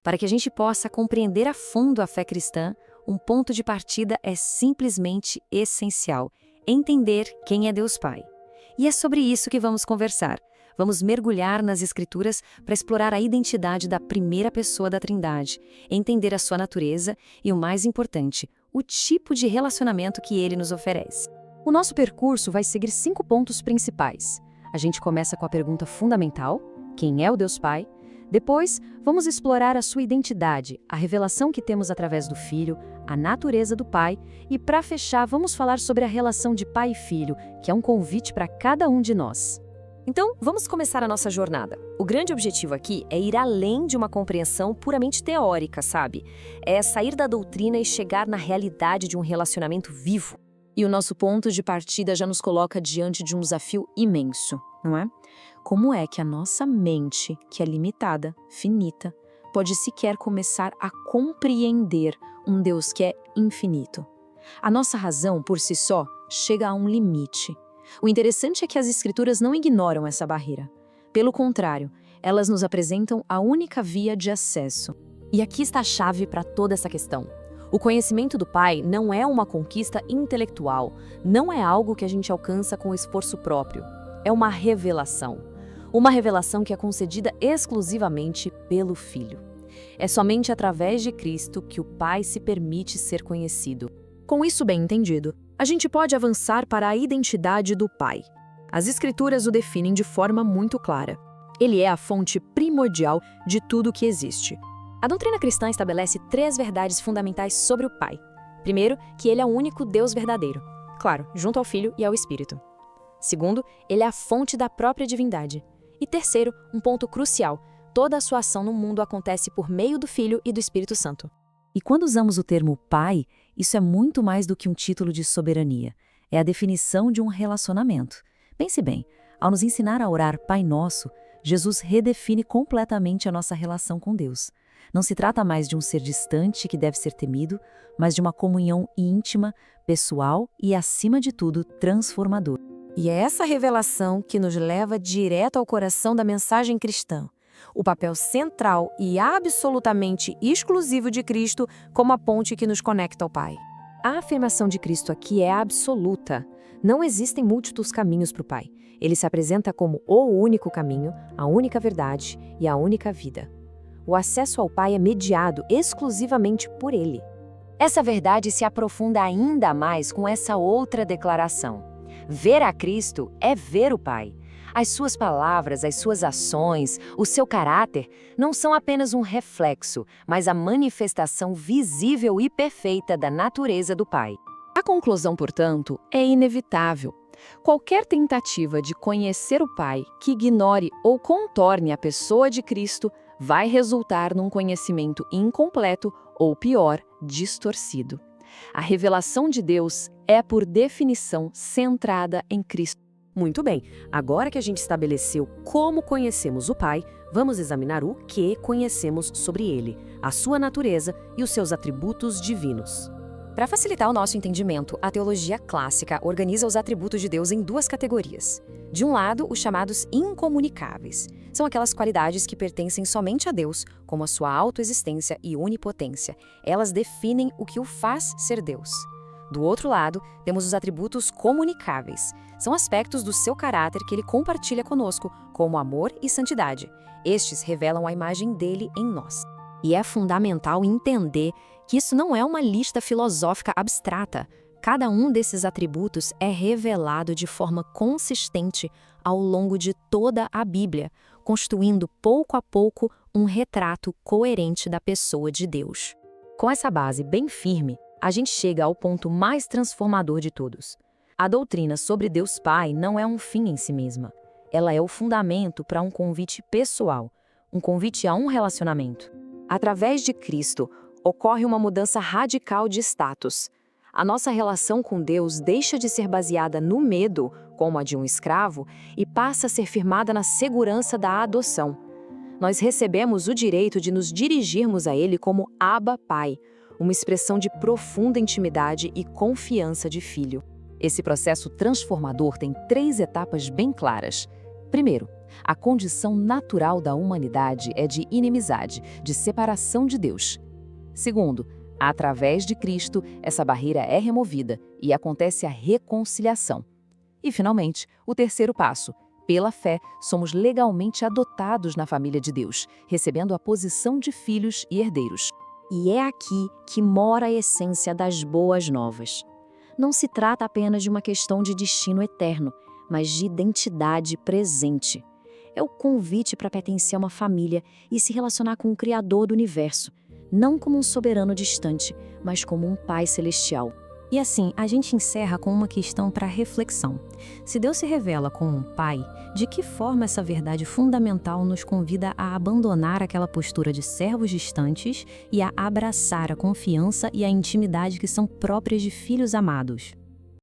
Para que a gente possa compreender a fundo a fé cristã, um ponto de partida é simplesmente essencial: entender quem é Deus Pai. E é sobre isso que vamos conversar. Vamos mergulhar nas Escrituras para explorar a identidade da primeira pessoa da Trindade, entender a sua natureza e, o mais importante, o tipo de relacionamento que ele nos oferece. O nosso percurso vai seguir 5 pontos principais. A gente começa com a pergunta fundamental: quem é o Deus Pai? Depois, vamos explorar a sua identidade, a revelação que temos através do Filho, a natureza do Pai e, para fechar, vamos falar sobre a relação de pai e filho, que é um convite para cada um de nós. Então, vamos começar a nossa jornada. O grande objetivo aqui é ir além de uma compreensão puramente teórica, sabe? É sair da doutrina e chegar na realidade de um relacionamento vivo. E o nosso ponto de partida já nos coloca diante de um desafio imenso, não é? Como é que a nossa mente, que é limitada, finita, pode sequer começar a compreender um Deus que é infinito? A nossa razão, por si só, chega a um limite. O interessante é que as Escrituras não ignoram essa barreira. Pelo contrário, elas nos apresentam a única via de acesso. E aqui está a chave para toda essa questão. O conhecimento do Pai não é uma conquista intelectual, não é algo que a gente alcança com esforço próprio. É uma revelação. Uma revelação que é concedida exclusivamente pelo Filho. É somente através de Cristo que o Pai se permite ser conhecido. Com isso bem entendido, a gente pode avançar para a identidade do Pai. As Escrituras o definem de forma muito clara. Ele é a fonte primordial de tudo que existe. A doutrina cristã estabelece 3 verdades fundamentais sobre o Pai. Primeiro, que ele é o único Deus verdadeiro. Claro, junto ao Filho e ao Espírito. Segundo, ele é a fonte da própria divindade. E terceiro, um ponto crucial: toda a sua ação no mundo acontece por meio do Filho e do Espírito Santo. E quando usamos o termo Pai, isso é muito mais do que um título de soberania. É a definição de um relacionamento. Pense bem, ao nos ensinar a orar Pai Nosso, Jesus redefine completamente a nossa relação com Deus. Não se trata mais de um ser distante que deve ser temido, mas de uma comunhão íntima, pessoal e, acima de tudo, transformadora. E é essa revelação que nos leva direto ao coração da mensagem cristã. O papel central e absolutamente exclusivo de Cristo como a ponte que nos conecta ao Pai. A afirmação de Cristo aqui é absoluta. Não existem múltiplos caminhos para o Pai. Ele se apresenta como o único caminho, a única verdade e a única vida. O acesso ao Pai é mediado exclusivamente por Ele. Essa verdade se aprofunda ainda mais com essa outra declaração. Ver a Cristo é ver o Pai. As suas palavras, as suas ações, o seu caráter não são apenas um reflexo, mas a manifestação visível e perfeita da natureza do Pai. A conclusão, portanto, é inevitável. Qualquer tentativa de conhecer o Pai que ignore ou contorne a pessoa de Cristo vai resultar num conhecimento incompleto ou, pior, distorcido. A revelação de Deus é, por definição, centrada em Cristo. Muito bem, agora que a gente estabeleceu como conhecemos o Pai, vamos examinar o que conhecemos sobre Ele, a sua natureza e os seus atributos divinos. Para facilitar o nosso entendimento, a teologia clássica organiza os atributos de Deus em 2 categorias. De um lado, os chamados incomunicáveis. São aquelas qualidades que pertencem somente a Deus, como a sua autoexistência e onipotência. Elas definem o que o faz ser Deus. Do outro lado, temos os atributos comunicáveis. São aspectos do seu caráter que ele compartilha conosco, como amor e santidade. Estes revelam a imagem dele em nós. E é fundamental entender que isso não é uma lista filosófica abstrata. Cada um desses atributos é revelado de forma consistente ao longo de toda a Bíblia, construindo pouco a pouco um retrato coerente da pessoa de Deus. Com essa base bem firme, a gente chega ao ponto mais transformador de todos. A doutrina sobre Deus Pai não é um fim em si mesma. Ela é o fundamento para um convite pessoal, um convite a um relacionamento. Através de Cristo, ocorre uma mudança radical de status. A nossa relação com Deus deixa de ser baseada no medo, como a de um escravo, e passa a ser firmada na segurança da adoção. Nós recebemos o direito de nos dirigirmos a Ele como Abba Pai, uma expressão de profunda intimidade e confiança de filho. Esse processo transformador tem 3 etapas bem claras. Primeiro, A condição natural da humanidade é de inimizade, de separação de Deus. Segundo, através de Cristo, essa barreira é removida e acontece a reconciliação. E, finalmente, o terceiro passo. Pela fé, somos legalmente adotados na família de Deus, recebendo a posição de filhos e herdeiros. E é aqui que mora a essência das boas novas. Não se trata apenas de uma questão de destino eterno, mas de identidade presente. É o convite para pertencer a uma família e se relacionar com o Criador do universo, não como um soberano distante, mas como um Pai celestial. E assim, a gente encerra com uma questão para reflexão. Se Deus se revela como um pai, de que forma essa verdade fundamental nos convida a abandonar aquela postura de servos distantes e a abraçar a confiança e a intimidade que são próprias de filhos amados?